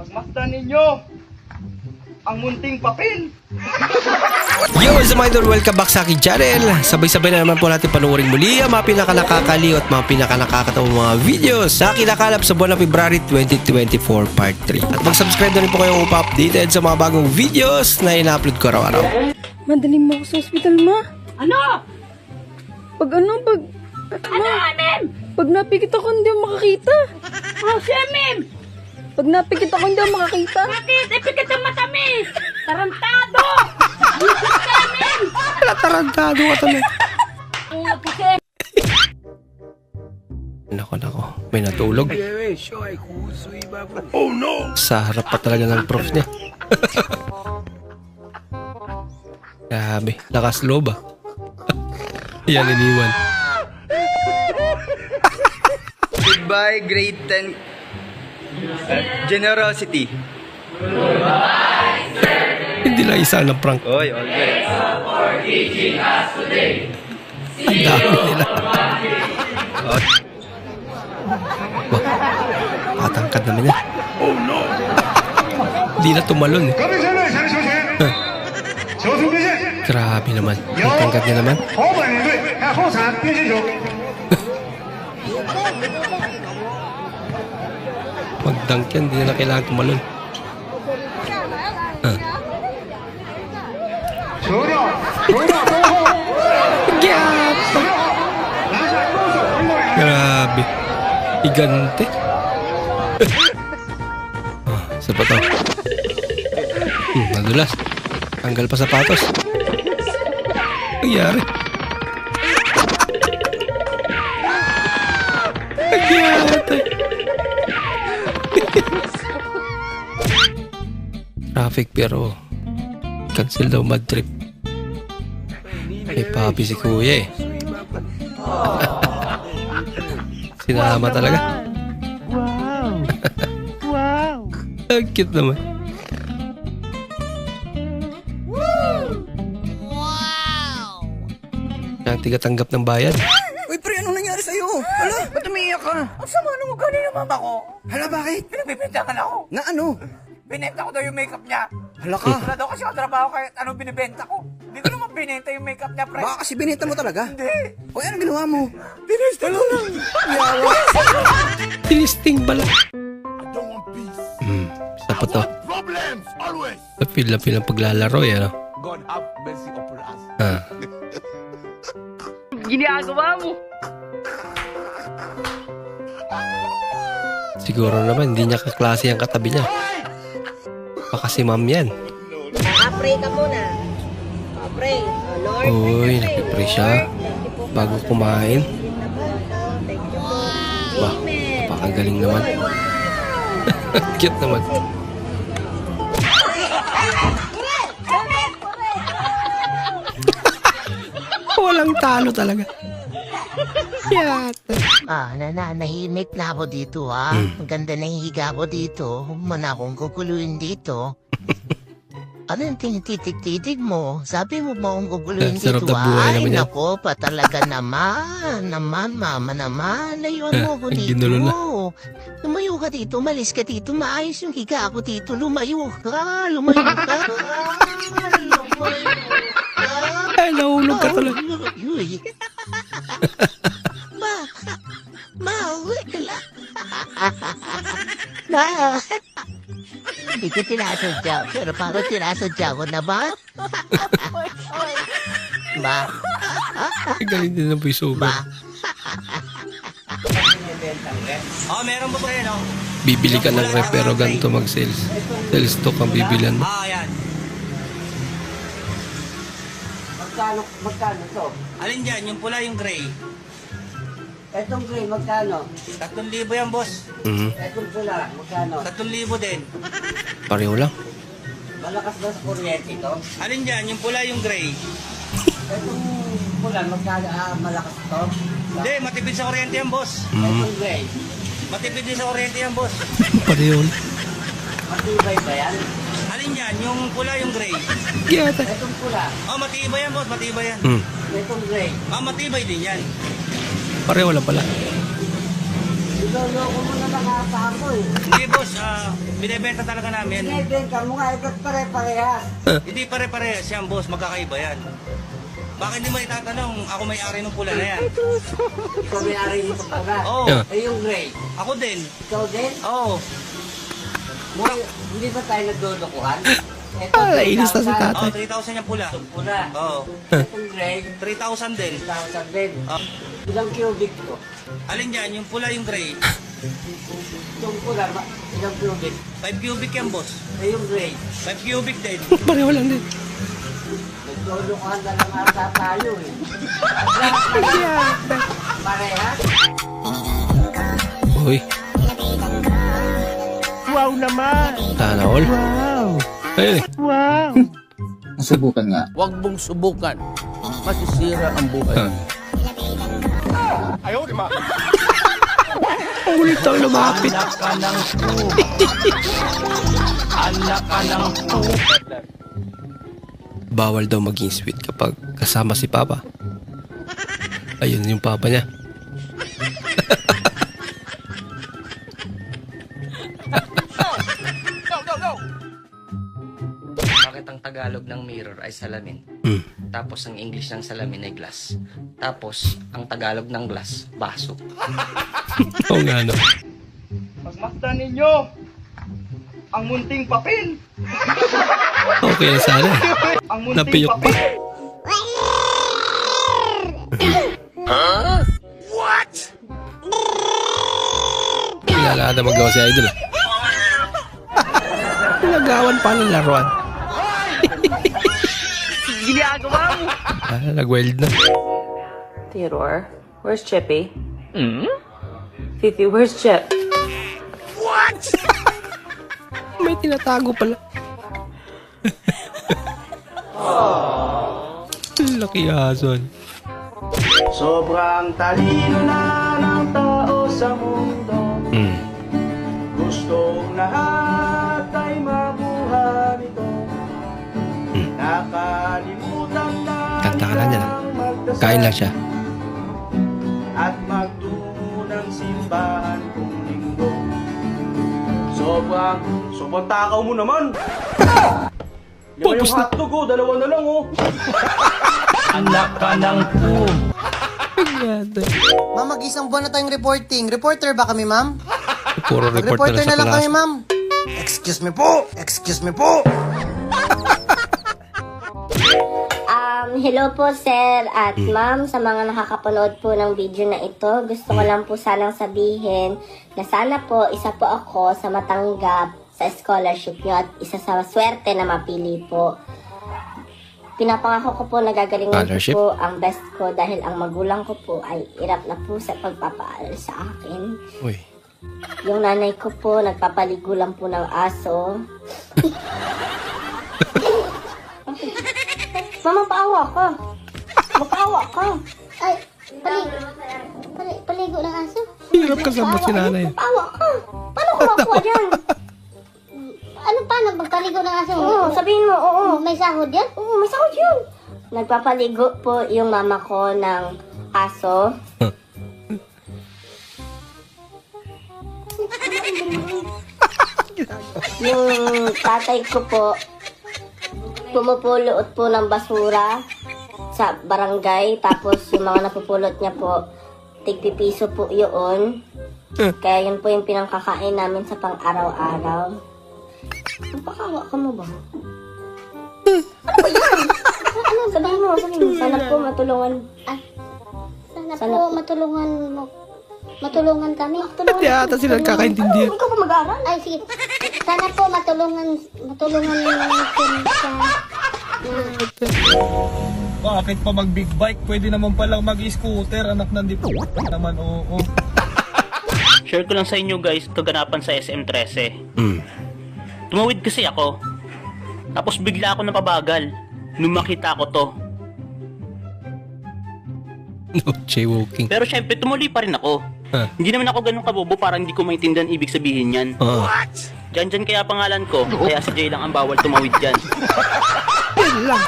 Pagmasdan ninyo ang munting papel. Yo, what's up mga idol? Welcome back sa aking channel. Sabay-sabay na naman po natin panuorin muli ang mga pinakanakakaliw at mga pinakanakakatawang mga videos sa kinakalap sa buwan ng February 2024 Part 3. At mag-subscribe na rin po kayo upang updated sa mga bagong videos na ina-upload ko araw-araw. Madaling mo ako sa ospital, ma. Ano? Pag Mem? pag napikit ako, hindi ako makakita. Oh, siya, Mem! Pag napikit ako, hindi ako makakita. Bakit? Ipikit ang matamis! Tarantado! Siya, Mem! Tarantado ka talaga. Oo, kasi... Nako, may natulog. Oh no! Sa harap pa talaga ng prof niya. Grabe, lakas loob ah. Yan, iniwan. Goodbye, grade 10 generosity. Hindi lang isa ng prank. Oy, all right. Ang dami nila. Patangkad naman yan. Oh no! Hindi na tumalon eh. Grabe naman. Ang tangkad niya naman. Pag-dunk yan, hindi na kailangan tumalon. Gyapa! Grabe. Higante. Isa pa to. Nadulas. Tanggal pa sapatos. Nangyari. Nagyate. Traffic pero cancel daw mad trip. May papi si kuya eh. Sinama talaga. Wow! Ang cute naman. Ang tigatanggap ng bayad. Uy, pre, anong nangyari sa'yo? Hala, ba't umiiyak ka? Ang sama nung ugali ng mama ko. Hala, bakit? Pinagbibintangan ako. Na ano? Binenta ko daw yung makeup niya. Hala ka. Wala daw kasi ako trabaho kahit anong binibenta ko. Hindi ko naman binenta yung makeup niya, pre. Baka kasi binenta mo talaga. Hindi. Uy, anong ginawa mo? Tinesta ko lang. Yawa. Tinisting bala. Isa pa to. Problems always. Lapil ang paglalaro yan. God have mercy upon us. Ginagawa mo. Siguro naman hindi niya kaklase ang katabi niya. Baka si ma'am yan. Pray ka muna. Pray. Lord, Uy, nagpipray siya bago kumain. Bah, napakagaling naman. Cute naman. Walang talo talaga. Yata. Nahimik na ako dito ha. Ang ganda na hihiga ko dito. Mana akong kukuluin dito. Ano yung tinititig-titig mo? Sabi mo ba akong kukuluin Sarap dito na buhay ha? Ay naman yan. nako pa talaga naman. Mama naman. Layuan mo ako Ang dito. ginulo na. Lumayo ka dito. Malis ka dito. Maayos yung higa ako dito. Lumayo ka. Lumayo ka. Ay, nahulog ka tuloy. Uy. Ma, wala. Hindi ko tinasadya, pero parang tinasadya ko naman. Ma, Galing din ng voiceover. ma. Oh, meron ba ba yun, oh? Bibili ka ng rep pero ganito mag-sales. Sales stock ang bibilan mo. Yan. Magkano to? Alin dyan? Yung pula, yung gray. Etong gray, magkano? 3,000 yan, boss. Etong pula, magkano? 3,000 din. Pareho lang. Malakas ba sa kuryente to? Alin dyan? Yung pula, yung gray. Etong pula, magkano? Malakas to? Hindi, matipid sa kuryente yan, boss. Etong gray, Matipid din sa kuryente yan, boss. Pareho lang. matibay ba yan? Alin dyan? Yung pula, yung gray. Yata. Etong pula, Oh, matibay yan, boss. Matibay yan. etong gray. Matibay din yan. Pareho lang pala. Niloloko mo na lang ata ako eh. Hindi, boss. Binibenta talaga namin. Binibenta mo nga, ikaw pare-parehas. Hindi pare-parehas yan, boss. Magkakaiba yan. Bakit hindi mo itatanong? Ako may-ari ng pula na yan. Ikaw may-ari nito pala. Oo. Yeah. Eh, yung gray. Ako din. Ikaw din? Oo. Mura, hindi ba tayo nagdodokuhan? Ito, Nainis na si 3,000. tatay. Oo, 3,000 yung pula. Itong pula. Oo. Itong gray, 3,000 din. 3,000 din. Oh. Ilang cubic to? Alin dyan? Yung pula, yung gray. Itong pula, ilang cubic? 5 cubic yan, boss. Eh, yung gray. 5 cubic din. Pareho lang din. Nagdodokuhan na lang ata tayo eh. Parehas? Uy. Wow naman! Sana all. Wow! Ayun eh. Wow! Subukan nga. Huwag mong subukan. Masisira ang buhay. Ang ulit daw lumapit. Anak ka ng po. Anak ka ng po. Bawal daw maging sweet kapag kasama si Papa. Ayun yung Papa niya. Bakit ang Tagalog ng mirror ay salamin? Tapos ang English ng salamin ay glass. Tapos ang Tagalog ng glass, baso. Oo nga no. Pagmasdan ninyo ang munting papel. Okay na sana. Ang munting Napiyok pa. papel. Kilala na magawa si Idol ah. Nagawan pa ng laruan. Ginagawa mo. Nag-wild na. Theodore, where's Chippy? Fifi, where's Chip? May tinatago pala. Laki ason. Sobrang talino na ng tao sa mundo. Gustong lahat ay mabuhay nito. Nakalimutan na Kanta ka lang niya lang. Kain lang siya. at magtungo ng simbahan kung linggo. Sobrang takaw mo naman. Yung Focus na. hotdog oh, dalawa na lang oh. Anak ka ng po. Ma'am, mag-isang buwan na tayong reporting. Reporter ba kami, ma'am? Puro report Reporter na na lang lang sa kami, class. ma'am. Excuse me po! Excuse me po! Hello po sir at ma'am sa mga nakakapanood po ng video na ito. Gusto ko lang po sanang sabihin na sana po isa po ako sa matanggap sa scholarship nyo at isa sa swerte na mapili po. Pinapangako ko po na gagalingan Scholarship? ko po ang best ko dahil ang magulang ko po ay irap na po sa pagpapaaral sa akin. Uy. Yung nanay ko po nagpapaligo lang po ng aso. Mama, paawa ka. Magpaawa ka. Ay, paligo ng aso. Hirap kasama si nanay. Paawa ka. Paano ko makuha dyan? Ano paano magpaligo ng aso? Oo, sabihin mo, oo. May sahod yan? Oo, may sahod yun. Nagpapaligo po yung mama ko ng aso. Yung tatay ko po, pumupulot po ng basura sa barangay. Tapos yung mga napupulot niya po, tigpipiso po yun. Kaya yun po yung pinangkakain namin sa pang-araw-araw. Napakawa ka mo ba? Ano ba yan? Ano? Sabihin mo. Sana po matulungan. Sana po matulungan kami. Hindi ata sila nagkakaintindihan. Huwag ka pa mag-aaral. Ay, sige. Sana po matulungan siya. Bakit pa mag big bike? Pwede naman palang mag-scooter, anak ng dipo. Naman oo. Share ko lang sa inyo guys, ito ganapan sa SM13. Tumawid kasi ako. Tapos bigla ako napabagal. Nung makita ko to. No, jaywalking. Pero syempre, tumuloy pa rin ako. Hindi naman ako ganun kabobo para hindi ko maintindihan ibig sabihin yan. Jan kaya pangalan ko, kaya si Jay lang ang bawal tumawid dyan. Yan lang.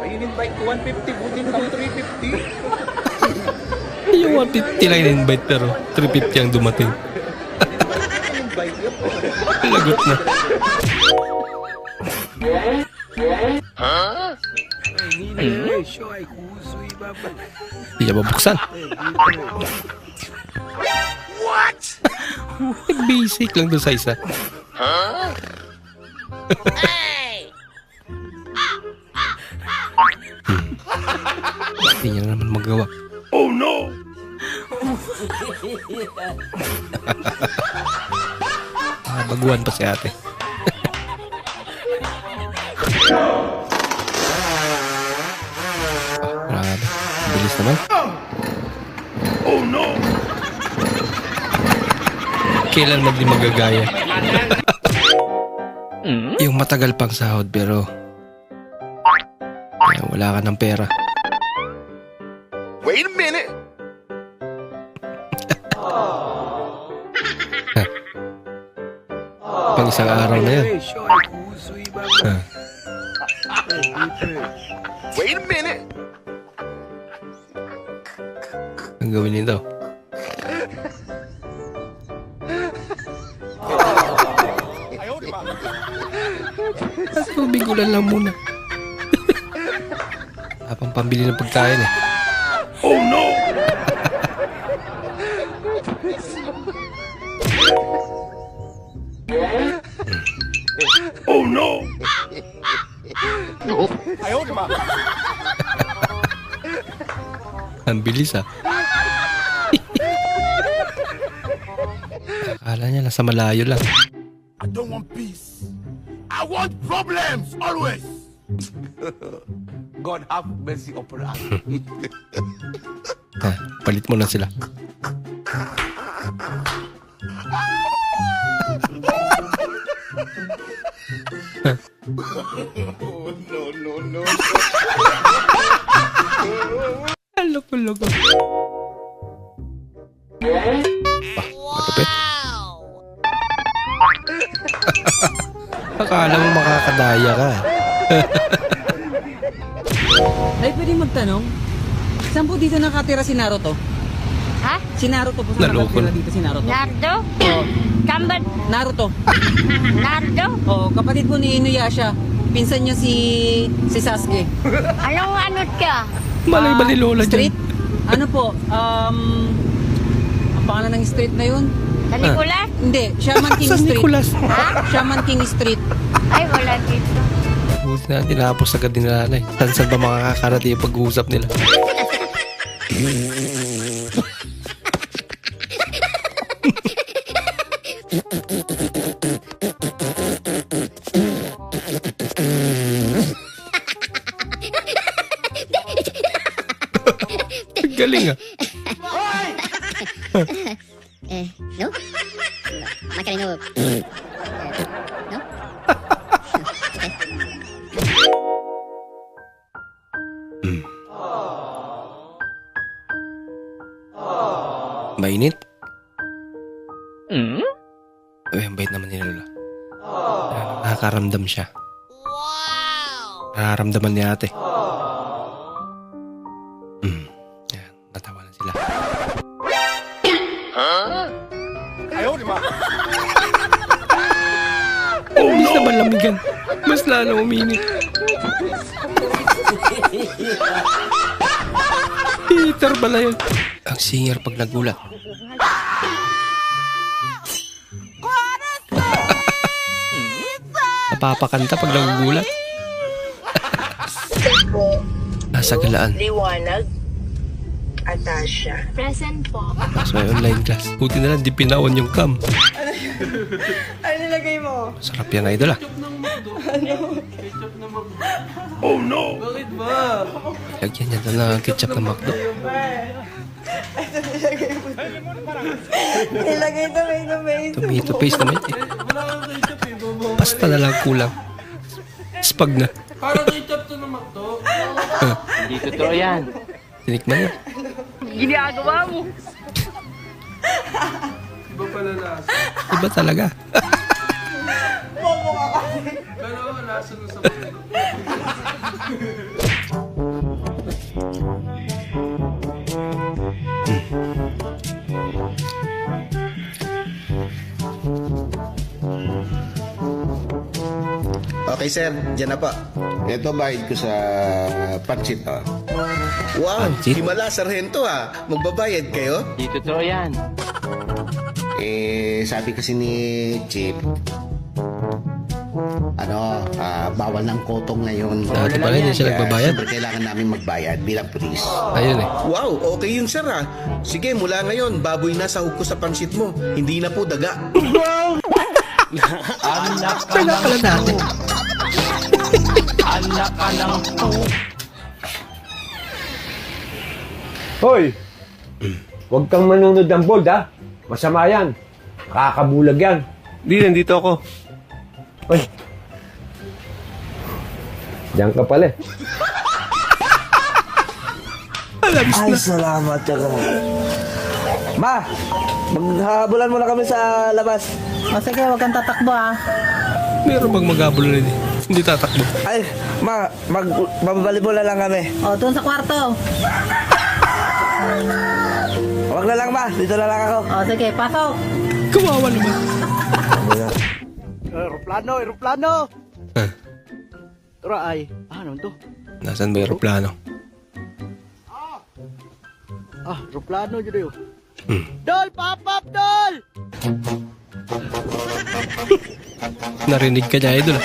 Ayun bike ko 150, buti na lang 350. Yung 150 lang in-invite pero 350 ang dumating. Lagot na. Hindi niya mabuksan. What? Basic lang doon sa isa. Hindi niya na naman magawa. Oh no! Baguhan pa si ate. Grabe. Bilis naman. Oh no! Kailan man din magagaya. Yung matagal pang sahod pero wala ka ng pera. Wait a minute. Pang isang araw na yan. Wait a minute. Ang gawin nito. Bigulan lang muna. Apang pambili ng pagkain eh. Oh no! Oh no! Ang bilis ah. Akala niya nasa malayo lang. I don't want peace. I want problems always. God have mercy upon us. Palit mo na sila. No. Loko-loko. Matupit. Akala mo makakadaya ka. Ay, pwede magtanong? Saan po dito nakatira si Naruto? Ha? Si Naruto po saan nakatira dito si Naruto? Nardo? Oo. Kambat? Naruto. Nardo? Oo, kapatid po ni Inuyasha. Pinsan niya si Sasuke. Anong anot ka? Malay-bali lola Street? dyan. Ano po? Ang pangalan ng street na yun? San Nicolas? Hindi, Shaman King San Street. Nicolas. Ha? Shaman King Street. Ay, wala dito. Buti na, tinapos agad din nila. Saan ba makakakarati yung pag-uusap nila? Galing ah. No? Macarino. No? Mainit? Ay, ang bait naman ni Lola. Nakakaramdam siya. Nararamdaman ni ate. Yan, natawa na sila. Oh, no! Na malamigan. Mas lalo uminit. Peter pala yun. Ang singer pag nagulat. Napapakanta pag nagugulat. Nasa galaan. Liwanag. Atasha. Present po. Mas may online class. Buti na lang di pinaon yung cam. Ano nilagay mo? Sarap yan, idol ah. Oh no! Bakit ba? Lagyan niya doon ng ketchup ng McDo. Ito nilagay mo. Nilagay tomato paste. Tomato paste naman eh. Pasta na lang kulang. Spag na. Parang ketchup to ng McDo. Hindi totoo yan. Tinikman niya. Ginagawa mo. Iba pala lasa. Iba talaga. Bobo ka kasi. Pero lasa na sa McDo. Okay, sir. Diyan na po. Ito bayad ko sa pansit. Oh. Wow, himala, sarhento ha. Magbabayad kayo? Di totoo yan. Sabi kasi ni Chief, bawal ng kotong ngayon. Dati pala hindi siya nagbabayad. Siyempre, kailangan namin magbayad bilang pulis. Ayun eh. Wow, okay yun, sir ha. Sige, mula ngayon, baboy na sahog ko sa pansit mo. Hindi na po daga. Anak ka natin. Anak ka ng Hoy! Huwag kang manunod ng bold, ha? Masama yan. Kakabulag yan. Hindi, nandito ako. Hoy! Diyan ka pala. Ay, salamat ka. Ma! Maghahabulan mo na kami sa labas. O sige, huwag kang tatakbo ah. Meron bang maghabol na rin? Hindi tatakbo. Ay, ma, mababalibol na lang kami. O, doon sa kwarto. Huwag na lang, ma. Dito na lang ako. O sige, pasok. Kawawa naman. Aeroplano! Tara ay. Ano to? Nasaan ba yung aeroplano? Aeroplano dyan yun. Dol! Pop-up, Dol! Narinig ka niya, idol.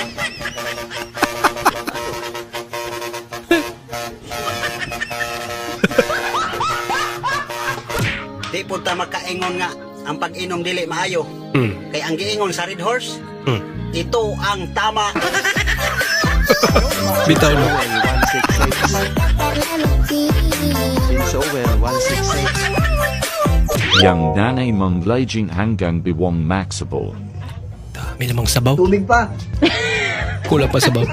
Di punta makaingon nga ang pag-inom dili maayo. Kay ang giingon sa Red Horse, ito ang tama. Bitaw na. Yang nanay mong laging hanggang biwang maxable. Dami namang sabaw. Tubig pa. Kulang pa sabaw.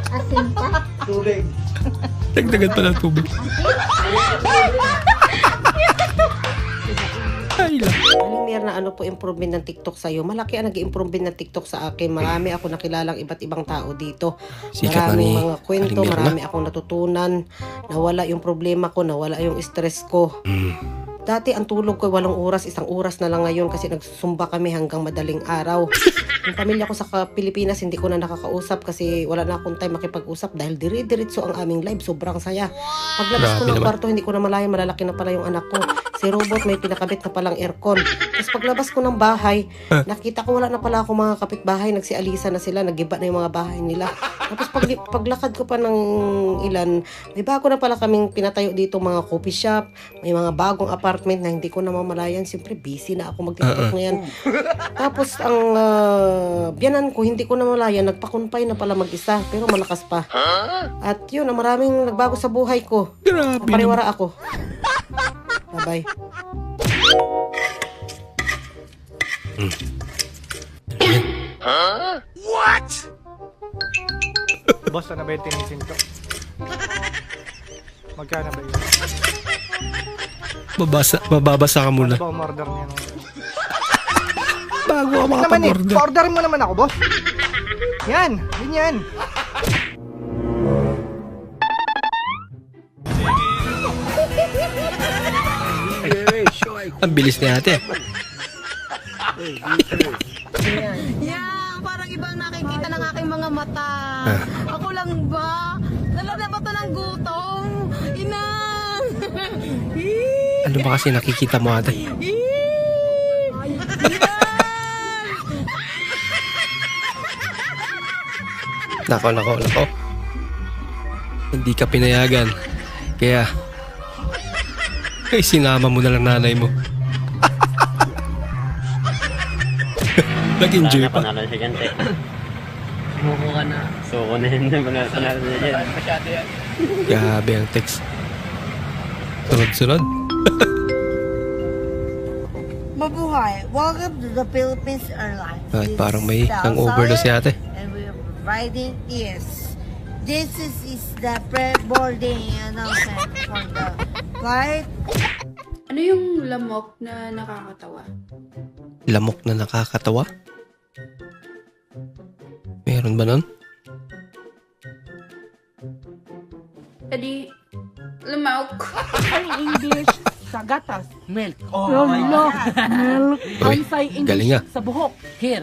Asin pa. Tubig. Dagdagan pa ng tubig. Ay lang. Aling na ano po improvement ng TikTok sa'yo? Malaki ang nag-improvement ng TikTok sa akin. Marami ako nakilalang iba't ibang tao dito. Sikat Maraming na ni mga kwento, Aling Mirna. marami akong natutunan. Nawala yung problema ko, nawala yung stress ko. Dati ang tulog ko 8 oras, 1 oras na lang ngayon kasi nagsumba kami hanggang madaling araw. Yung pamilya ko sa Pilipinas hindi ko na nakakausap kasi wala na akong time makipag-usap dahil dire-diretso ang aming live. Sobrang saya. Paglabas ko Grabe ng naman. kwarto hindi ko na malayan malalaki na pala yung anak ko. Si Robot may pinakabit na palang aircon. Tapos paglabas ko ng bahay, nakita ko wala na pala ako mga kapitbahay. Nagsialisa na sila, nagiba na yung mga bahay nila. Tapos paglakad ko pa ng ilan, may bago na pala kaming pinatayo dito mga coffee shop. May mga bagong apartment na hindi ko na mamalayan. Siyempre busy na ako mag-tiktok ngayon. Tapos ang biyanan ko, hindi ko na malayan. Nagpakunpay na pala mag-isa, pero malakas pa. At yun, ang maraming nagbago sa buhay ko. Pariwara ako. Bye-bye. What? Boss, ano ba yung tinisin ko? Magkano ba yun? Mababasa ka muna. Ano ba umorder niya? Bago ako naman makapag-order. Pa-orderin mo naman ako, boss. Yan, ganyan. Ang bilis ni ate. Yeah, parang ibang nakikita ng aking mga mata. Ako lang ba? Dala na ba ito ng gutom? Inang! Ano ba kasi nakikita mo ate? Nako. Hindi ka pinayagan. Kaya, sinama mo na lang nanay mo. Nag-enjoy pa. Panalo si Gante. Sumuko ka na. Suko na yun. Panalo na dyan. Masyado yan. Grabe ang text. Sunod-sunod. Mabuhay! Welcome to the Philippines Airlines. Kahit parang may hangover si ate. And we are providing this is the pre-boarding announcement for the flight. Ano yung lamok na nakakatawa? Lamok na nakakatawa? Meron ba nun? Edi, lamok. English Sa gatas. Milk. Milk. Bonsai galing English ah. sa buhok. Here.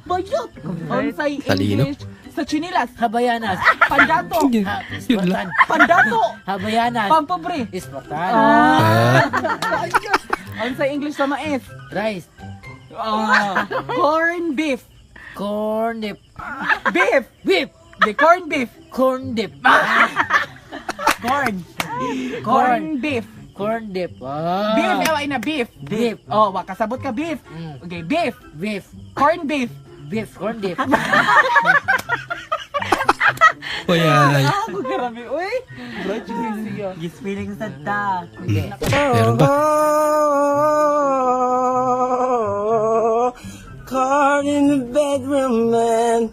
Bayot. Bonsai Talino. English sa chinilas. Habayanas. Pandato. Yun lang. Pandato. Habayanas. Pampobre. Ispartan. Bonsai English sa mais. Rice. Corn beef. Corn dip. Beef. Beef. The corn beef. Corn dip. Corn. Corn beef. Corn dip. Beef, ewa na beef. Beef. Oh, kasabot ka beef. Okay, beef. Beef. Corn beef. Beef. Corn dip. Ay. Ako karami, uy. Gispiling sa ta. Meron ba? Card in the bedroom, man.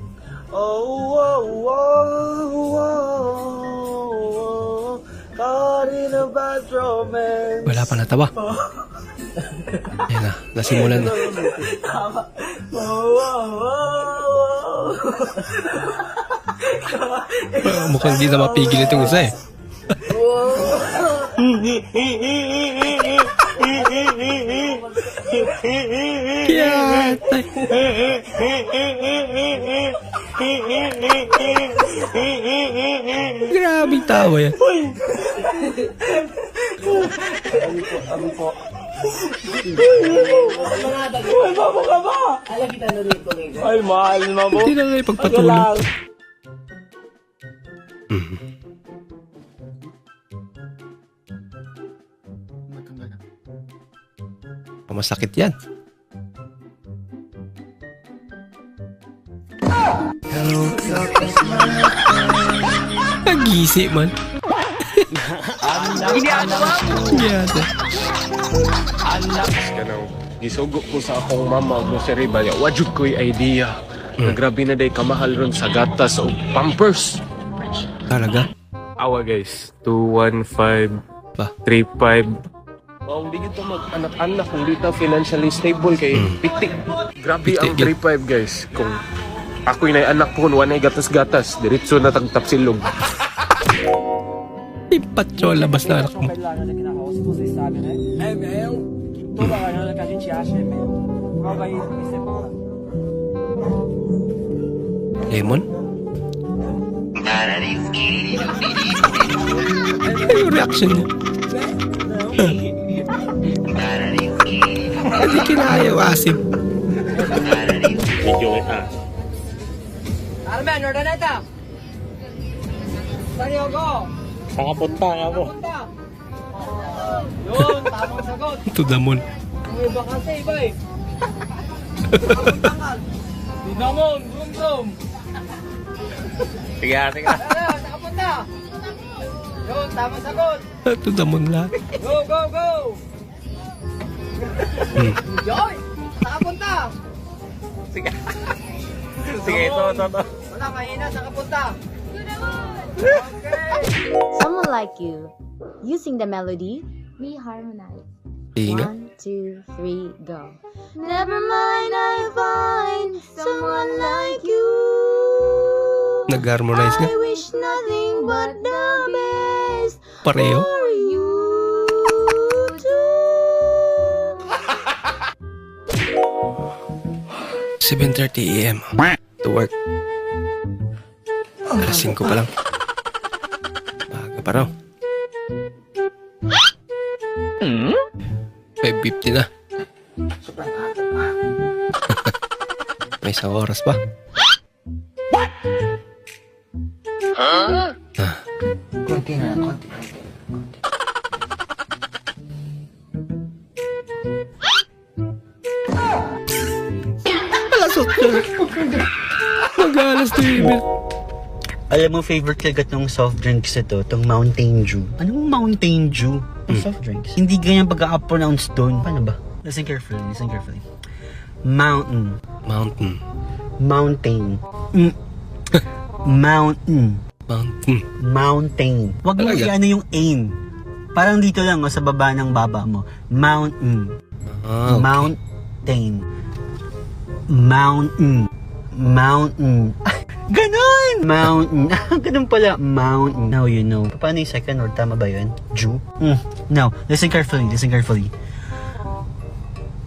Card in the bedroom, man. Wala pa natawa. Yan na, nasimulan na. Mukhang hindi na mapigil itong isa eh. Grabing tawa yan. Ay, mahal na mo. Hindi na nga ipagpatulog. Masakit yan. Nagisi man. Alakas ka na. Gisugo ko sa akong mama o si Riba. Wajud ko'y idea. Nagrabi na day kamahal ron sa gatas o pampers. Talaga? Awa guys. 215 35. Oh, hindi ito mag-anak-anak kung di ta financially stable kay pitik. Grabe ang 35 guys. Kung ako'y na anak po, wanay gatas-gatas. Diretso na tagtapsilog. Ipatyo, labas na anak mo. Kailangan na kinakausap ko sa sabi na Mel, ito ba ka na kasi chiyasya, Mel? Okay, isip ko. Lemon? Ano yung reaction niya? Hindi kinayaw asim. Medyo kita. Armen, order na ito! Saan ako? Saan ka punta ako? Yun, tamang sagot. Ito damon. Ang iba kasi, iba eh. Dinamon, brum-brum. Sige, ate ka. Nakapunta. Yun, tamang sagot. Ito damon lang. Go, go, go! Yoy! Nakapunta! Sige. Sige, ito. Wala, mahina sa kapunta. Someone like you. Using the melody, we harmonize. Inga. 1, 2, 3, go. Never mind, I'll find someone like you. Nag-harmonize nga. I wish nothing but the best Pareho. for you too. 7:30 AM. To work. Alas 5 pa lang. Baga pa raw. 5:50 na. May isang oras pa. Konti na, konti. Alas 8. Mag-alas 9. Alam mo, favorite kagat ng soft drinks ito, itong Mountain Dew. Anong Mountain Dew? Soft drinks. Hindi ganyan pagka-pronounce doon. Paano ba? Listen carefully, listen carefully. Mountain. Mountain. Mountain. Mountain. Mountain. Mountain. Wag mo i-ano yung aim. Parang dito lang sa baba ng baba mo. Mountain. Ah, okay. Mountain. Mountain. Mountain. Ganon! Mountain. Ganun pala. Mountain. Now you know. Paano yung second word? Tama ba yun? Jew? Now, listen carefully. Listen carefully.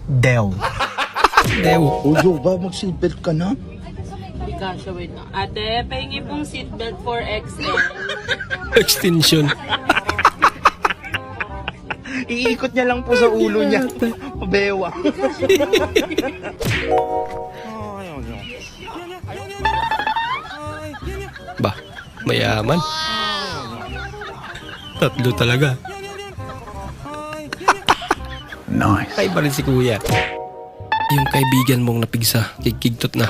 Del. Del. Ulo ba? Mag-seatbelt ka na? Hindi ka siya, wait na. Ate, pahingi pong seatbelt for XL. Extension. Iikot niya lang po sa ulo niya. Pabewa. Ba, mayaman. Tatlo talaga. Nice. Ay ba rin si kuya? Yung kaibigan mong napigsa, kikigtot na.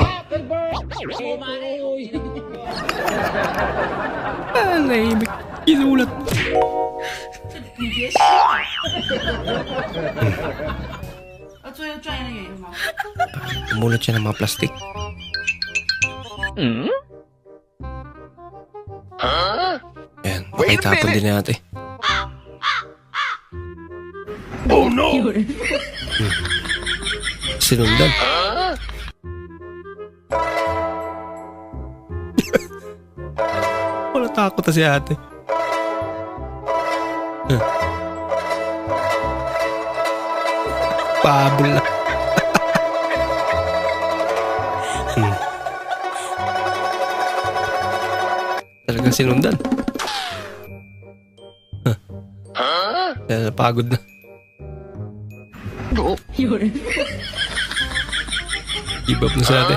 Nahimik. Inulat. Umulot siya ng mga plastik. Ayan, makitapon din natin. Oh no! Sinundan. Wala takot na si ate. Pabol na. Talagang sinundan. Napagod na. Give up na sa ate.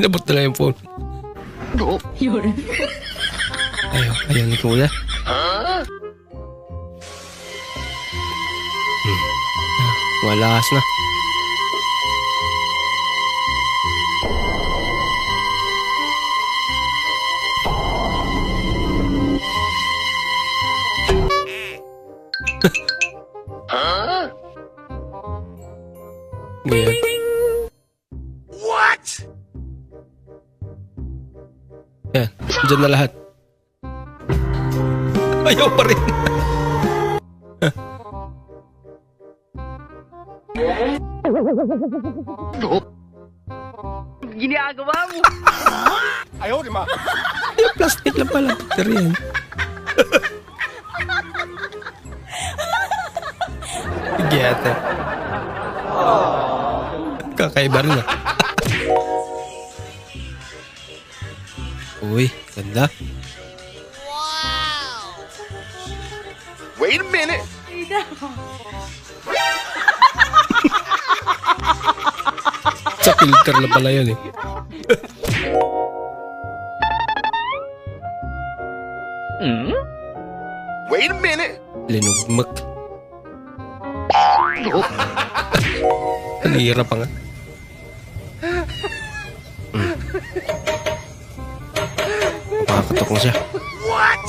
Inabot na lang yung phone. Ayaw ni kuya. Walas na. Ngayon. What? Yan, dyan na lahat. Ayaw pa rin. Ginagawa mo. Ayaw, di ma. Yung plastic lang pala. Pero yan. Giyate. Kakaiba rin ah. Uy, ganda. Wait a minute. Sa filter na pala yun eh. Wait a minute. Linugmak. Kanira pa nga. Makakatok na siya. What?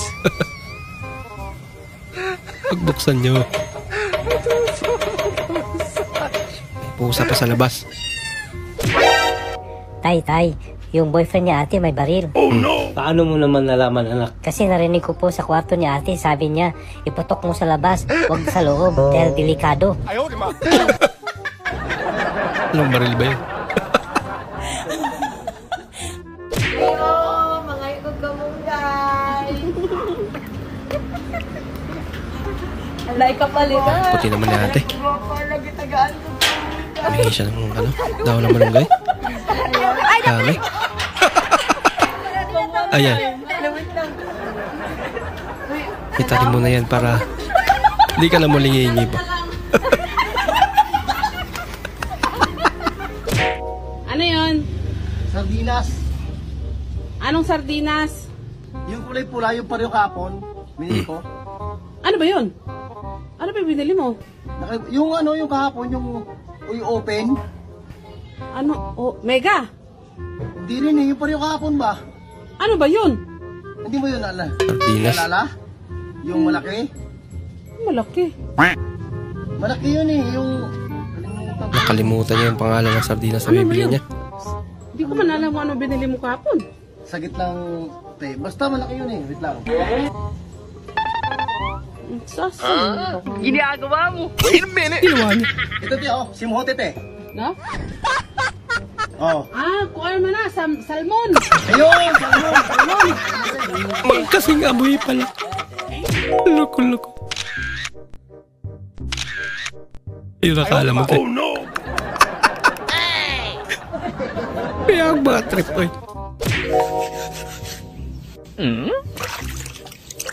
Pagbuksan nyo. Pusa pa sa labas. Tay, yung boyfriend niya ate may baril. Oh no! Paano mo naman nalaman, anak? Kasi narinig ko po sa kwarto ni ate, sabi niya, iputok mo sa labas, huwag sa loob, dahil delikado. Ayaw, di ma. Anong baril ba yun? Ayo, mga ikot kamunggay. Alay ka palitan. Puti naman ni ate. Lagi tagaan ko. May siya ng ano? Daw na malunggay? Dami. Ayan. Itarin mo na yan para hindi ka na mulingi-ingi pa. Ano yun? Sardinas. Anong sardinas? Yung kulay pula, yung pareho kapon. Binili ko. Ano ba yun? Ano ba binili mo? Yung ano, yung kahapon, yung open. Ano? Oh, mega? Hindi rin eh, yung pareho kahapon ba? Ano ba yun? Hindi mo yun, ala? Sardinas. Alala? Yung malaki? Malaki. Malaki yun eh, yung... Nakalimutan niya yung pangalan ng sardinas sa bibili niya. Hindi ko man alam kung ano binili mo kahapon. Sa gitlang... Basta malaki yun eh, wait lang. Ginagawa mo. Wait a minute. Ginawa niya. Ito tiyo, simhote te. No? Oh. Kuha mo na, salmon. Ayun, salmon. Magkasing amoy pala. Loko. Yung nakala mo. Oh no! Kaya ang mga trip ko.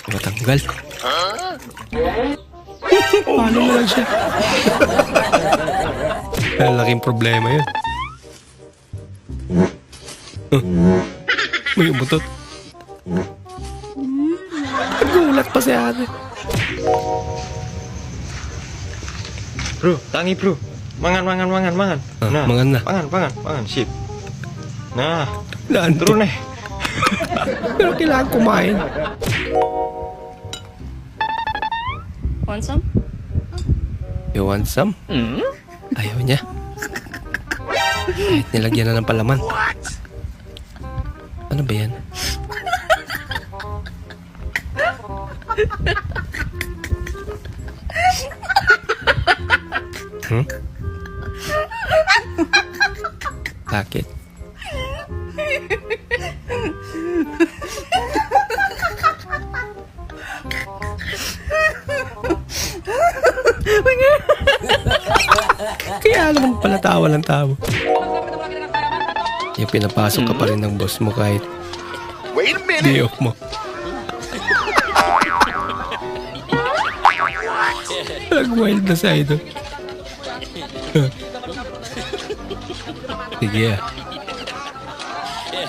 Matanggal. Paano mo lang siya? Laking problema yun. May umutot. Nagulat pa si ate. Bro, tangi bro. Mangan. Nah, mangan na. Pangan. Sip. Nah, turun eh. Pero kailangan kumain. Want some? You want some? Ayaw niya. Kahit nilagyan na ng palaman. Ano ba yan? Bakit? Kaya naman pala tawa ng tawa. Yung pinapasok ka pa rin ng boss mo kahit day off mo. Nag-wild na side. Sige ah.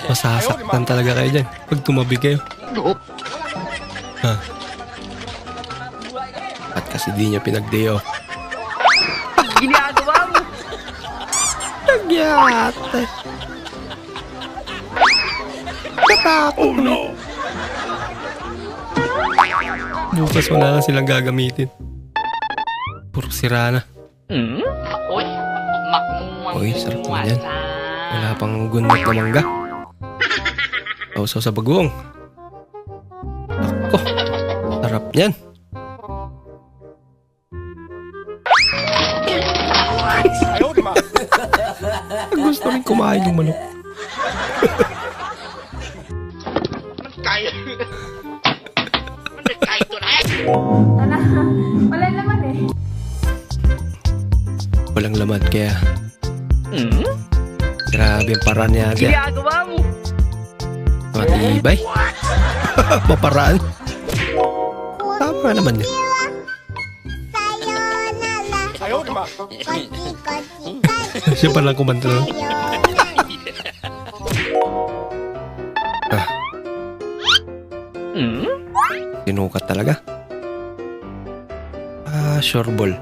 Masasaktan talaga kayo dyan pag tumabi kayo. At kasi di niya pinag-day off. Ginagawa mo. Nagyate. Natakot. Oh no. Bukas wala na silang gagamitin. Puro sira na. Uy, sarap naman yan. Wala pang gunot na mangga. Sausaw sa bagong. Ako, sarap yan. Gusto rin kumain yung manok. Walang laman eh. Walang laman kaya grabe ang paraan niya. Ginagawa mo. Matibay. Maparaan. Tama naman yun. Siya palang kumanta lang. Sinukat talaga. Sure ball.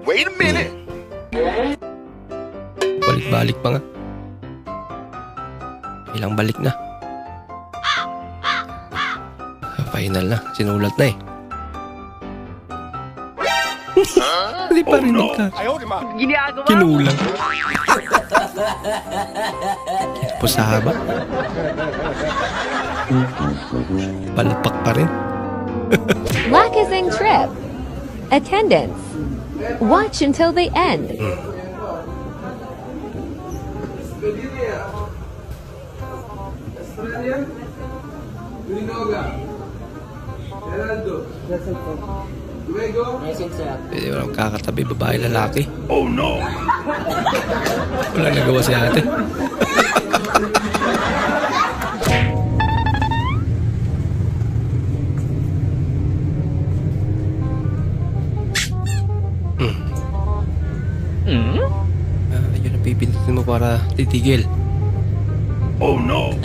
Wait a minute. Balik-balik pa nga. Ilang balik na. Final na. Sinulat na eh. Hindi pa rin ka. Ginagawa mo. Kinulang. Pusaba. Palapak pa rin. Lakasing trip. Attendance. Watch until they end. Pwede walang kakatabi babae lalaki. Oh no! Walang nagawa si ate. Yun ang pipindutin mo para titigil. Oh no!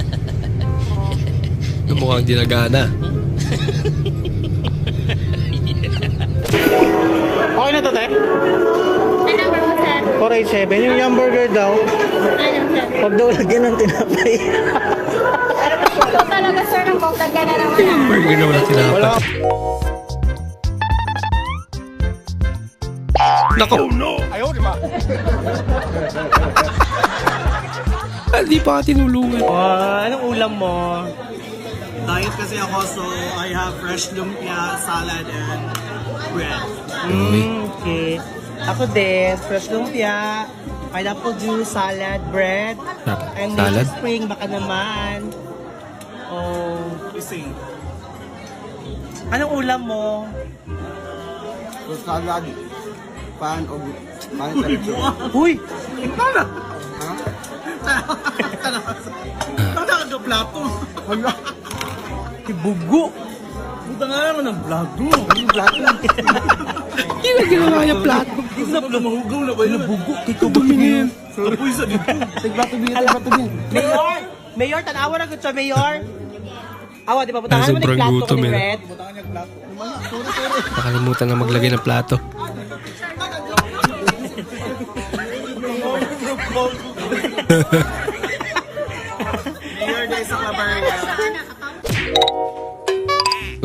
Yung mukhang dinagana. Okay na to, Tek? Ano number mo, sir? 487. Yung hamburger daw. Ano, sir? Huwag daw lagyan ng tinapay. Ito talaga, sir, ng bawtag na naman. Burger na walang tinapay. Nako! Oh no! Ayaw, di ba? Hindi pa tinulungan. Anong ulam mo? Diet kasi ako, so I have fresh lumpia, salad, and bread. Uy. Okay. Ako din, fresh lumpia, pineapple juice, salad, bread, and Salad? spring, baka naman. Oh, kasi. Anong ulam mo? Salad. Pan o... Pan Uy! Tara! Ha? Tara! Tara! Plato! Hala! Ibugo! Buta nga naman ang vlog mo! Yung vlog mo! Hindi na ginawa yung plato. Hindi na pala mahugaw na ba yun? Ibugo! Kito ba tingin? Tapoy sa dito! Tigplato bigyan! Tigplato bigyan! Mayor! Mayor! Tanawa na ko siya, Mayor! Awa, di ba? Butangan naman yung plato ko ni Red. Butangan niya plato. Nakalimutan na maglagay ng plato. Mayor day sa Claveria.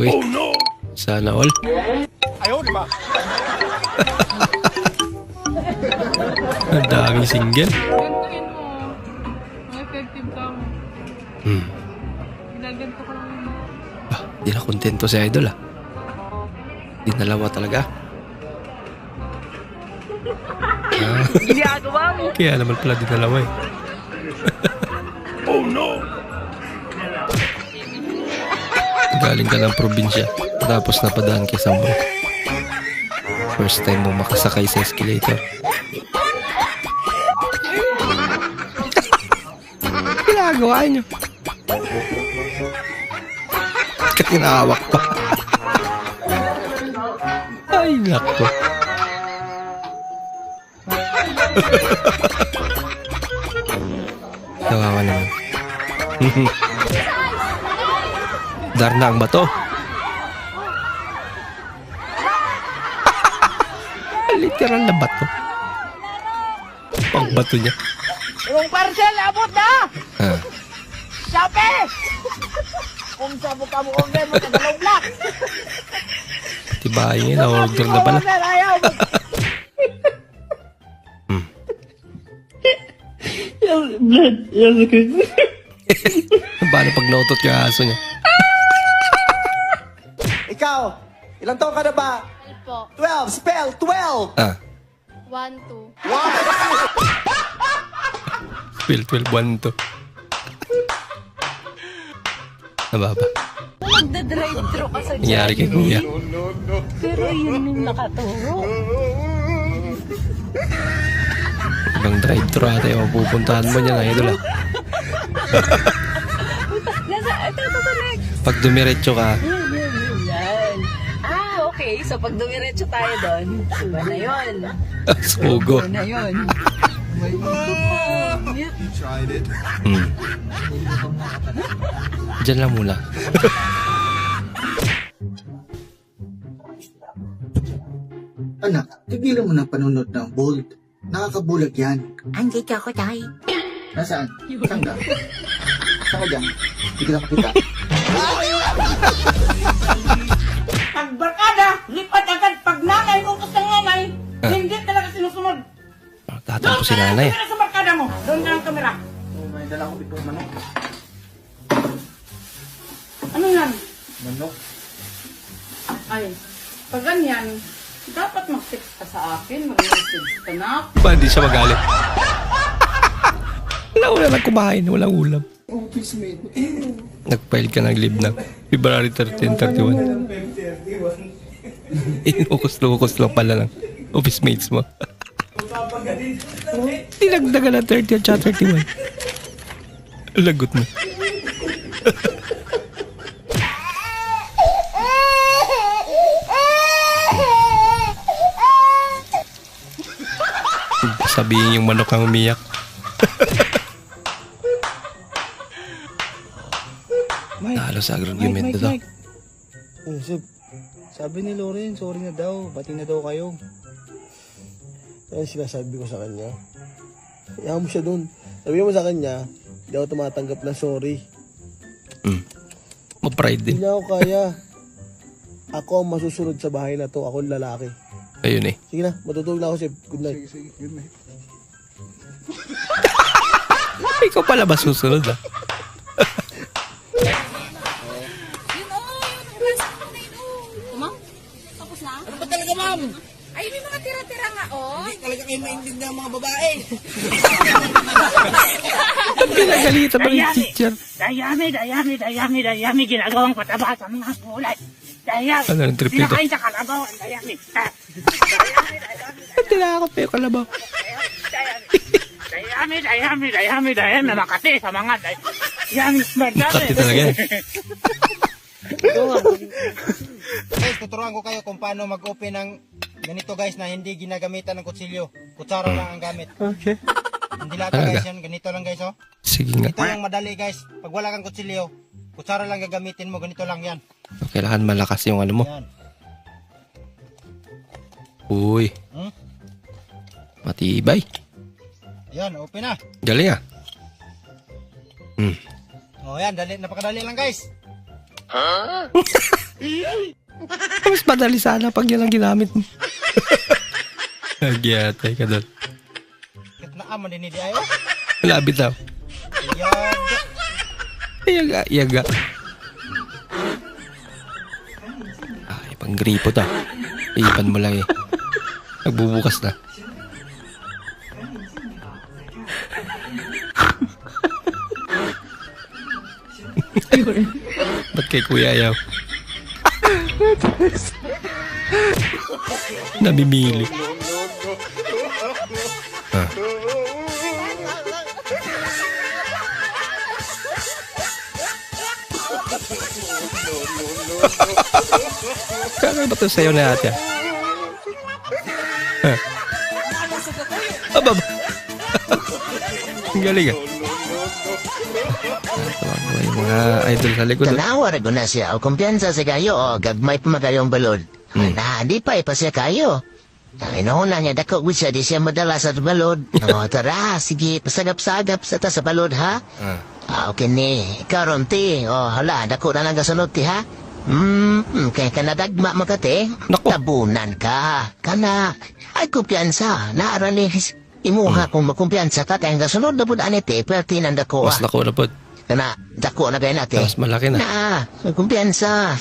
Uy, sana all. Ayaw, di ba? Ang daming single. Gantuin mo. Effective ka mo. Ginaganto ko lang. Di na kontento si Idol ah. Dinalawa talaga. Ginagawa mo. Kaya naman pala dinalawa eh. Oh no! Galing ka ng probinsya tapos napadaan kay Sambo. First time mo makasakay sa escalator. Ginagawa niyo. Tinawak pa. Ay, nako. Kawawa naman. Darna ang bato. Literal na bato. Pang bato niya. Yung parcel, abot na! Ah. Shopee! Kung sabo ka mo order mo, kadalaw black! Tibayin na order na pala. Ayaw! Paano pag nautot yung aso niya? Ikaw, ilang taon ka na ba? Po. 12, spell 12! Ah. 1, 2. Spell 12, 1 to. Nababa. Magdadrive-thru ka sa Nangyari kay Kuya. Pero yun yung nakaturo. Ibang drive-thru ata yung pupuntahan mo niya na idol ah. Pag dumiretso ka, Yan. Okay. So, pag dumiretso tayo doon, iba na yun. sugo. Iba na yun. May mundo pa. Tried it. Diyan lang muna. Anak, tigilan mo ng panunod ng bold. Nakakabulag yan. Andiyan ka ako, tayo. Nasaan? Saan ka? Saan ka dyan? Hindi ka na makita. Pagbarkada, lipat agad. Pag nanay kung gusto ng nanay, hindi talaga sinusunod. Tatampo si nanay. Doon ka sa barkada mo. Doon ka ang kamera. May dala ko dito manok. Ano yan? Manok? Ay, pag ganyan, dapat mag-text ka sa akin, mag-message ka na. Ba, hindi siya magalit. Wala na kumain, walang ulam. Office mate. Nag-file ka ng leave ng February 13, 31. Inukos-lukos lang pala ng office mates mo. Dinagdagan na 30 at 31. Lagot mo. Sabihin yung manok ang umiyak. Nalo sa argument na daw. Oh, Sib, sabi ni Loren, sorry na daw. Bati na daw kayo. Kaya sinasabi ko sa kanya. Kaya mo siya dun. Sabi mo sa kanya, hindi ako tumatanggap ng sorry. Ma-pride din. Hindi niya ako kaya. Ako ang masusunod sa bahay na to. Ako ang lalaki. Ayun eh. Sige na, matutulog na ako, Sib. Good night. Sige, good night. Ikaw pala ba susunod ah? Ma'am? Tapos na? Ano ba talaga, ma'am? Ay, may mga tira-tira nga nga, oh. Hindi talaga kayo maintindihan ng mga babae. Pinagalitan pa yung teacher. Dayami, ginagawang pataba sa mga gulay. Dayami, Ano yung trip nito? pinakain sa kalabaw, ang dayami. Tinakot pa yung kalabaw. Dayami, Makati sa mga dayami. Makati talaga yan. Guys, tuturuan ko kayo kung paano mag-open ng ganito guys na hindi ginagamitan ng kutsilyo. Kutsara lang ang gamit. Okay. Hindi lahat guys yan. Ganito lang guys oh. Sige nga. Ito yung madali guys. Pag wala kang kutsilyo, kutsara lang gagamitin mo. Ganito lang yan. Kailangan malakas yung ano mo. Yan. Uy. Matibay. Yan, open na. Galing ah. Oh yan, napakadali lang guys. Mas madali sana pag yan ang ginamit mo. Nagyatay ka doon. Naaman din hindi ayo. Malapit daw. Yaga. Ay, pang gripo to. Ipan mo lang eh. Nagbubukas na. Ba't kay Kuya ayaw? Namimili. Kaya ba ito sa'yo na ate? Aba ba? Ang galing ah. Yung mga idol sa likod. Tanawar ko na siya o kumpiyansa sa kayo o gagmay pa magayong balod. Na di pa siya kayo. Ang inuuna niya dako siya di siya madala sa balod. O tara, sige, pasagap-sagap sa ta sa balod ha. Okay ni, karon ti. O hala, dako na lang kasunod ti ha. Kaya ka nadagma makate. Tabunan ka. Kana, ay kumpiyansa. Naaralis. Imuha kung makumpiyansa ka tayong kasunod na po anite. Pertinan dako Mas lako na po. Kana, dako na kayo natin. Mas malaki na. Kumpiyansa.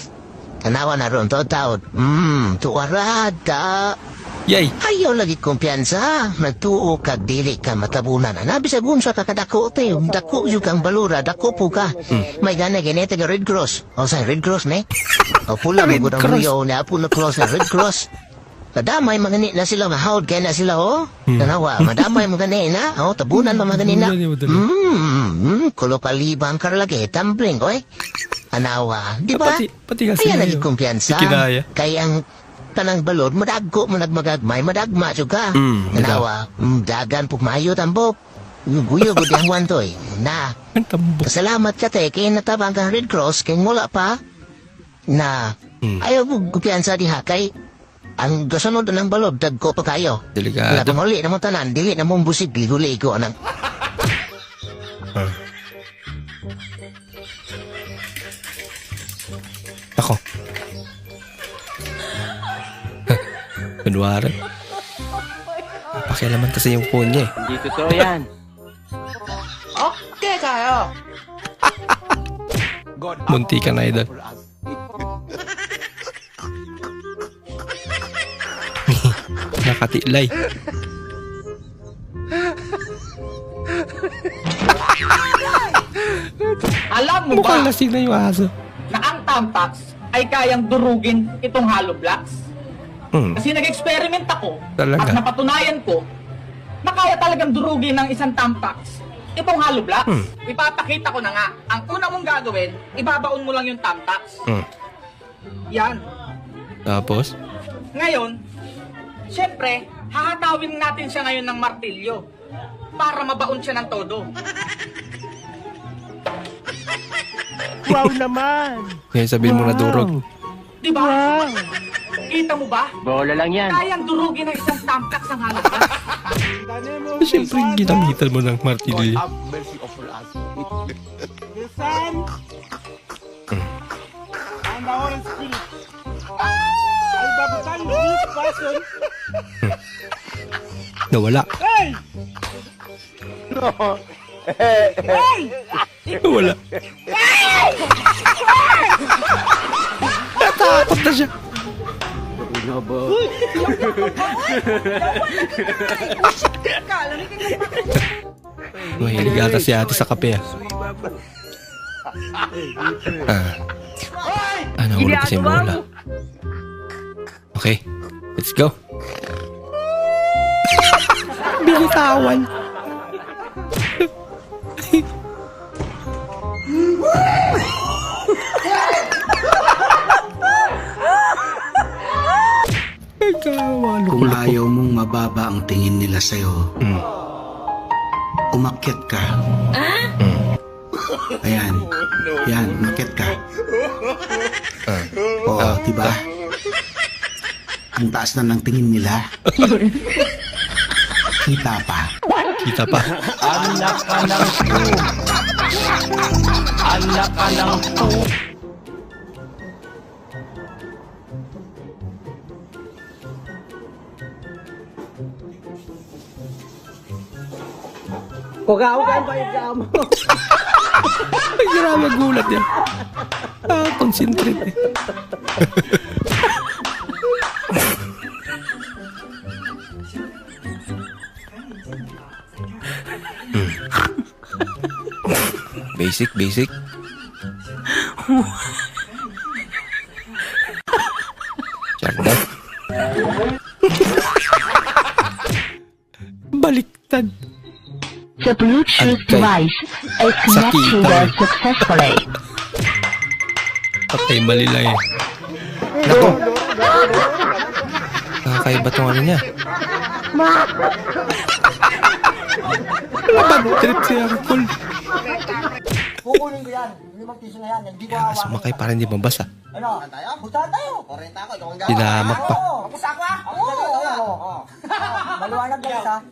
Tanawa na ron, taod. Tuwarad ka. Yay! Ayaw lagi kumpiyansa. Nagtuo kag dili ka matabunan. Nabisagun sa kakadako, te. Dako yung kang balura, dako po ka. May gana ganete ka Red Cross. O sa Red Cross, ne? O pula mo gudang riyo na po na cross na Red Cross. Madamay magani na sila, mahawad kaya na sila, oh. Tanawa, madamay magani na. O, tabunan magani na. Kulo palibang karlagi, tumbling, oy. Anawa, di ba? Pati kasi Kaya lagi kumpiyansa. Ikinaya. Kaya ang tanang balod, madagko, managmagagmay, madagma juga. Anawa, dagan pugmayo tambok. Guyo gud yang wantoy. Na. Salamat ka te kay natabang kang Red Cross kay wala pa. Na. Ayaw mo kumpiyansa diha kay ang gasunod ng balod dagko pa kayo. Delikado. Uli na mo tanan, dili na mo busig ligo-ligo nang. Ako. Kunwari. Pakialaman kasi yung phone niya eh. Hindi totoo yan. Okay kayo. Munti ka na idol. Nakatilay. Alam mo ba Mukhang lasing na yung aso. na ang Tampax ay kayang durugin itong hollow blocks? Kasi nag-experiment ako Talaga? at napatunayan ko na kaya talagang durugin ng isang Tampax itong hollow blocks. Ipapakita ko na nga. Ang una mong gagawin, ibabaon mo lang yung Tampax. Yan. Tapos? Ngayon, syempre, hahatawin natin siya ngayon ng martilyo para mabaon siya ng todo. Wow naman! Ngayon sabihin mo na durog. Di ba? Kita mo ba? Bola lang yan. Kayang durugin ng isang Tampax ang hollow blocks. Siyempre, ginamitan mo ng martilyo. Listen. And the orange spirit. Ay, babutan this person. Nawala. Hey! No. Hey! Nawala. Natakot na siya. Yabo. Mahilig ata si ate sa kape ah. Nahulog kasi yung bola. Okay, let's go. Binitawan. Kung ayaw mong mababa ang tingin nila sa'yo, umakyat ka. Ayan. Yan, umakyat ka. Oo, diba? Ang taas na ng tingin nila. Kita pa. Kita pa. Anak ka ng po. Anak ka ng po. Hugaw-hugaw ba yung kamo? Ay, grabe gulat yan. Concentrate eh. Basic, basic. Charda. Baliktad. The Bluetooth device is connected successfully. Patay, mali lang eh. Nako. Nakakaiba tong ano niya. Bad trip si Arcol. Kukunin ko yan. 5 piso na yan. Hindi ko awa. Sumakay para hindi mabasa. Ano? Bustahan tayo. 40 ako. Ikaw ang gawa. Dinamak pa. Kapos ako ah. Oo. Maliwanag guys ha.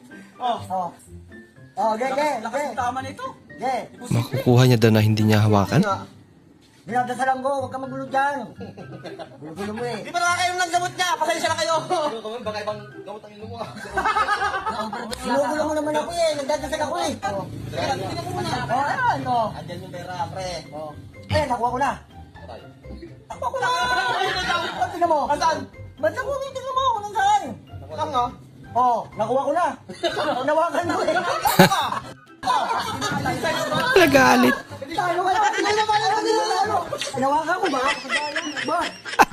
Ge. Lakas ng tama nito. Ge. Makukuha niya daw na hindi niya hawakan? Dinadasalan ko. Huwag ka magulo dyan. Gulo mo eh. Di ba na kayo naggamot niya? Pasensya na kayo. Baka ibang gamot ang inuwa. Sinugulo mo naman ako eh. Nagdadasal ako eh. Tingnan mo muna. Ano? Andyan yung pera, pre. Nakuha ko na. Nakuha ko na. Tingnan mo. Saan? Ba't nakuha mo? Tingnan mo. Nang saan? Saan nga? Nakuha ko na. Nawakan mo eh. Nagalit. Nawakan ko ba?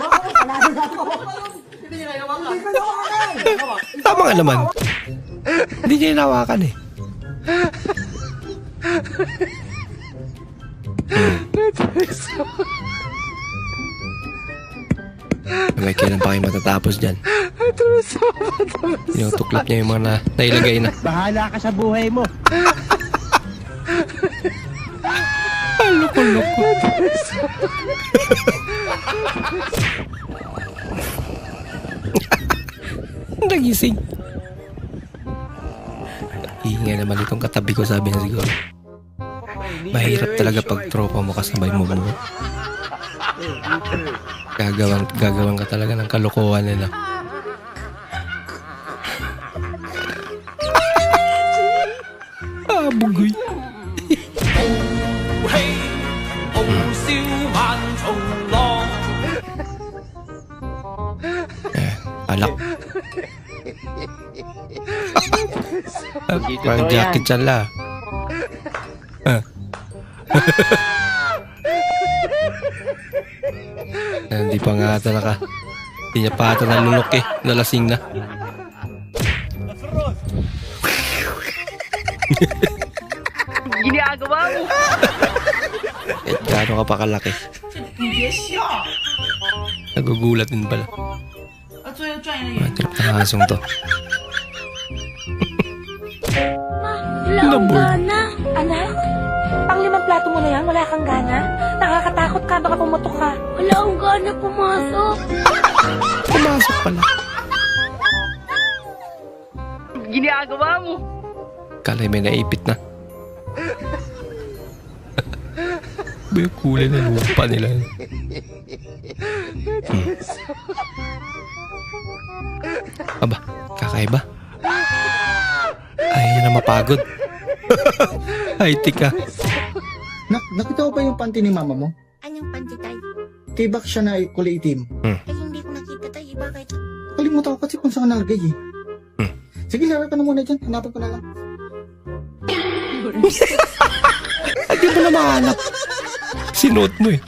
Baka ko panalo na ako. Hindi niya nawakan. Hindi ko nawakan. Tama nga naman. Hindi niya inawakan eh. May kailan pa kayo matatapos dyan? Tinutuklap niya yung mga nailagay na. Bahala ka sa buhay mo. Loko-loko. Nagising. Ingay naman itong katabi ko, sabi na siguro. Mahirap talaga pag tropa mo kasabay mo mo. Gagawan ka talaga ng kalokohan nila. Bugoy. Alak. Parang jacket siya la. Hindi pa nga ata hindi niya pa ata nalunok eh. Nalasing na. Ginagawa mo. Gaano ka pa kalaki? Nagugulat din pala. Matrip na kasong to. Wala akong gana. Anak, pang-5 plato mo na yan, wala kang gana? Nakakatakot ka, baka pumutok ka. Wala akong gana pumasok. Pumasok pala. Ginagawa mo. Kalay may naipit na. May kulay na lupa nila. Aba, kakaiba. Ayaw niya na mapagod. Ay, tika. Nakita ko ba yung panty ni mama mo? Anong panty tayo? Tibak siya na kulay itim. Eh, hindi ko nakita tayo. Bakit? nakalimutan ko kasi kung saan ka nalagay eh. Sige, laro ka na muna dyan. Hanapin ko na lang. Hindi mo na mahanap. Sinuot mo eh.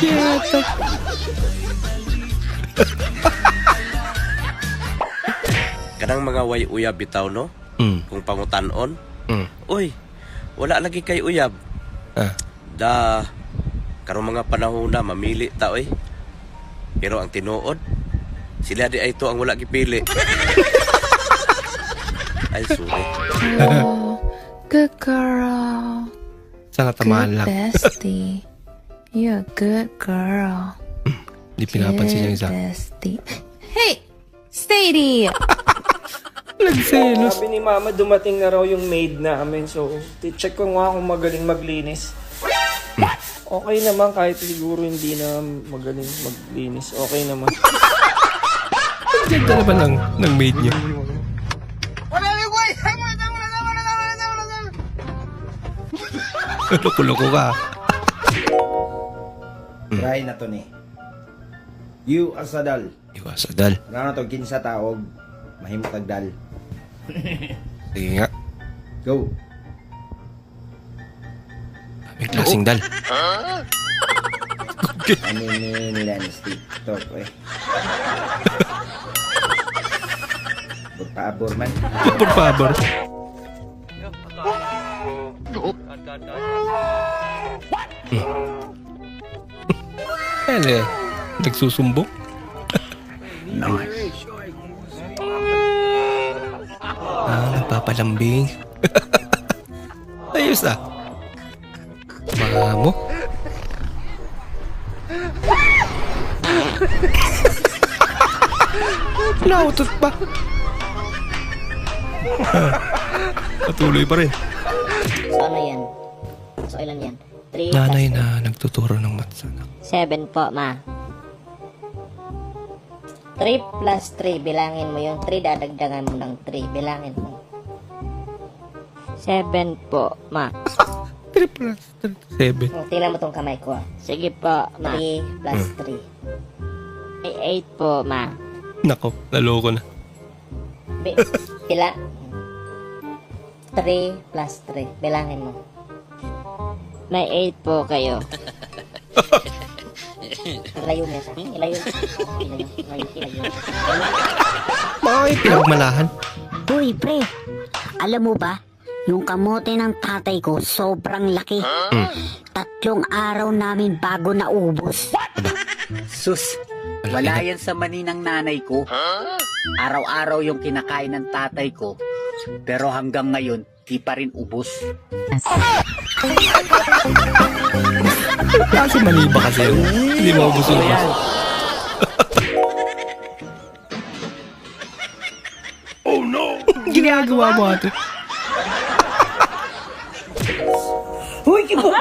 Yata. Kanang mga way uyab bitaw no? Kung pangutanon. Uy, wala lagi kay uyab. Da, karong mga panahon na mamili ta oy. Pero ang tinuod, sila di ay to ang wala gipili. Ay, sorry. Oh, good girl. Sana tamaan lang. Bestie. You're a good girl. Hindi pinapansin niya isa. Bestie. Hey! Sadie! Nagselos. Sabi ni Mama, dumating na raw yung maid namin. So, check ko nga kung magaling maglinis. Okay naman, kahit siguro hindi na magaling maglinis. Okay naman. Ang ganda naman ng maid niya. Loko-loko ka. Try na to ni. You asadal. You asadal. Nga na to, kinsa taog, mahimot agdal. Sige nga. Go. May klaseng dal. Ano nila ni Steve? Talk eh. Por favor man. Por favor. Ele, nagsusumbong. Nice. Nagpapalambing. Ayos ah. Mamo. Nautot pa. Patuloy pa rin. So ano yan? So ilan yan? 3 Nanay na nagtuturo ng maths. 7 po, ma. 3 plus 3, bilangin mo yung 3, dadagdagan mo ng 3, bilangin mo. 7 po, ma. 3 plus 3, 7. Tingnan mo tong kamay ko. Sige po, ma. 3 plus 3. Ay, 8 po, ma. Nako, naloko na. Pila? 3 plus 3, bilangin mo. May 8 po kayo. Ilayo mo sa akin. Ilayo. Bakit pinagmalahan? Uy, pre. Alam mo ba, yung kamote ng tatay ko sobrang laki. 3 araw namin bago naubos. Sus, wala yan sa mani ng nanay ko. Araw-araw yung kinakain ng tatay ko. Pero hanggang ngayon, di pa rin ubos. Kasi mali ba kasi yun? Hindi mo ubus-ubus. Oh no! Ginagawa mo ate. Uy, kibo!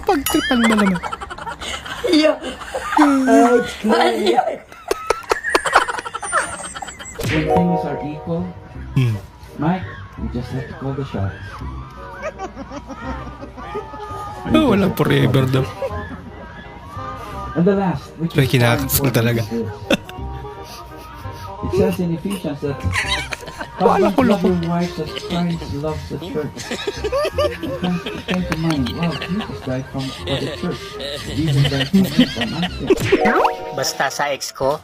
Pagtripan mo naman. When things are equal, Mike, you just have to call the shots. Oh, walang forever daw. And the last, which May is kinakasal talaga. It says in Ephesians that husbands love your wives as Christ loves the church. It came to mind, wow, Jesus died for the church. Jesus died for me, from us. Basta sa ex ko,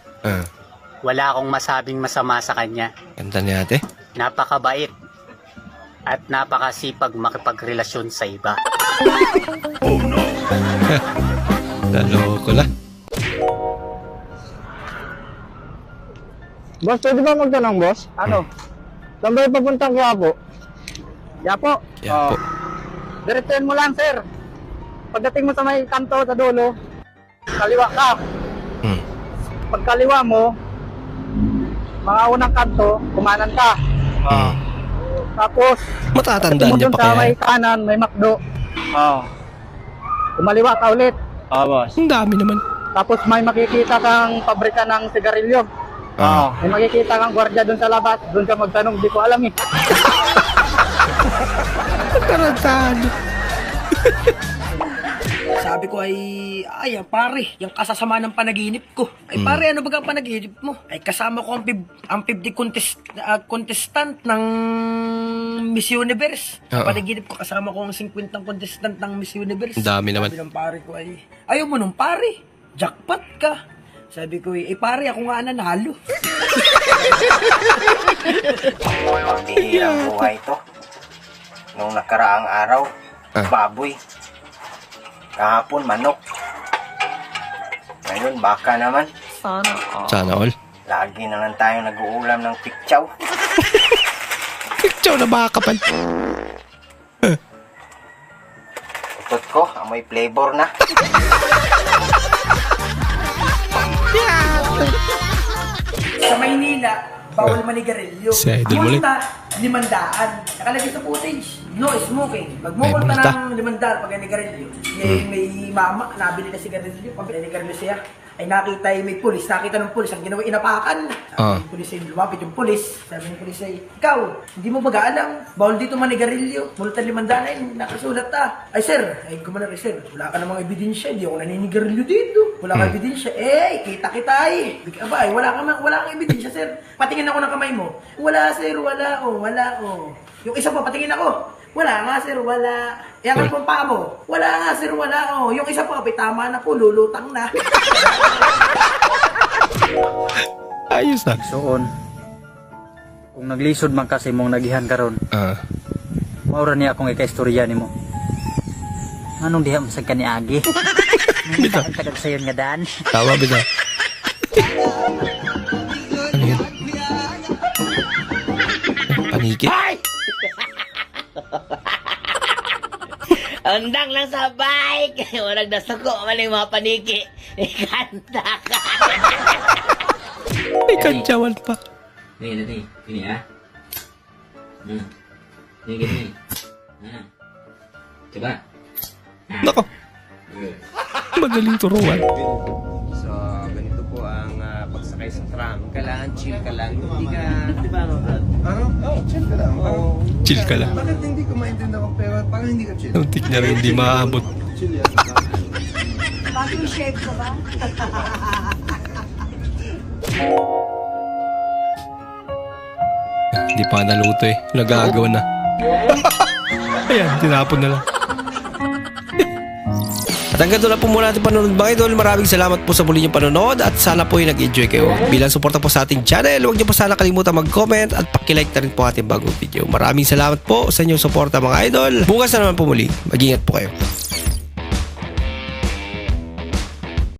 wala akong masabing masama sa kanya. Ganda niya ate. Napakabait at napakasipag makipagrelasyon sa iba. Oh no! Naloko na. Boss, pwede ba magtanong, boss? Ano? Saan ba yung papuntang Quiapo? Yapo? Yapo. Diretsuhin mo lang, sir. Pagdating mo sa may kanto sa dulo, kaliwa ka. Pagkaliwa mo, mga unang kanto, kumanan ka. Tapos, matatandaan niya pa sa kaya. may kanan, may McDo. Kumaliwa ka ulit. Boss. Ang dami naman. Tapos may makikita kang pabrika ng sigarilyo. May makikita kang gwardiya doon sa labas. Doon ka magtanong, di ko alam eh. Tarantado. Sabi ko ay pare, yung kasasama ng panaginip ko. Ay pare, ano ba ang panaginip mo? Ay kasama ko ang 50 contestant ng Miss Universe. Panaginip ko kasama ko ang 50 contestant ng Miss Universe. Dami naman. Sabi ng pare ko ay, ayaw mo nung pare, jackpot ka. Sabi ko ay pare, ako nga nanalo. Pambihirang buhay ito. Nung nakaraang araw, baboy. Kahapon, manok. Ngayon, baka naman. Sana all. Lagi na lang tayo nag-uulam ng pikchaw. Pikchaw na baka pa. Utot ko, amoy flavor na. Sa Maynila, bawal manigarilyo. Si Idol ulit. Multa, 500. Nakalagay sa footage, no smoking. Magmumulta ng 500 pag nigarilyo. May mama, nabili na sigarilyo. Pag nigarilyo siya, ay nakita may pulis. Nakita ng pulis, ang ginawa inapakan. Sabi ng pulis ay lumapit yung pulis. Sabi ng pulis ay, ikaw, hindi mo ba alam? Bawal dito manigarilyo. Multa 500 ay nakasulat Ay sir, ay kumanar sir, wala ka namang ebidensya. Hindi ako naninigarilyo dito. Wala kang ebidensya. Kita ay. Aba, ay, wala kang ebidensya sir. Patingin ako ng kamay mo. Wala sir, wala oh. Yung isa pa, patingin ako. Wala nga sir, wala. Yan ang pampa mo. Wala nga sir, wala oh. Yung isa pa, tama na po, lulutang na. Ayos na. Soon, kung naglisod man kasi mong nagihan karon, maura niya akong ika-istorya ni mo. Anong diha masag ka ni Agi? Bita. Tagal sa'yo nga daan. Tama, bita. Ano yun? Paniki? Undang lang sa bike. Walang nasuko, maling mga paniki. Ikanta ka. May kantsawan pa. Ini ya. Ini gini. Coba. Nako. Magaling turuan. So, ganito po ang pagsakay sa tram. Kailangan chill ka lang. Hindi ka, di ba, Brad? Chill ka lang. Chill ka lang. Bakit hindi ko maintindihan ako pero parang hindi ka chill? Tuntik na rin, hindi maabot. Chill yan. Bagong shape ka ba? Hindi pa naluto eh. Nagagawa na. Ayan, tinapon na lang. At hanggang doon na po muna natin panonood mga idol. Maraming salamat po sa muli niyong panonood at sana po ay nag-enjoy kayo. Bilang suporta po sa ating channel, huwag niyo po sana kalimutan mag-comment at pakilike na rin po ating bagong video. Maraming salamat po sa inyong suporta mga idol. Bukas na naman po muli. Mag-ingat po kayo.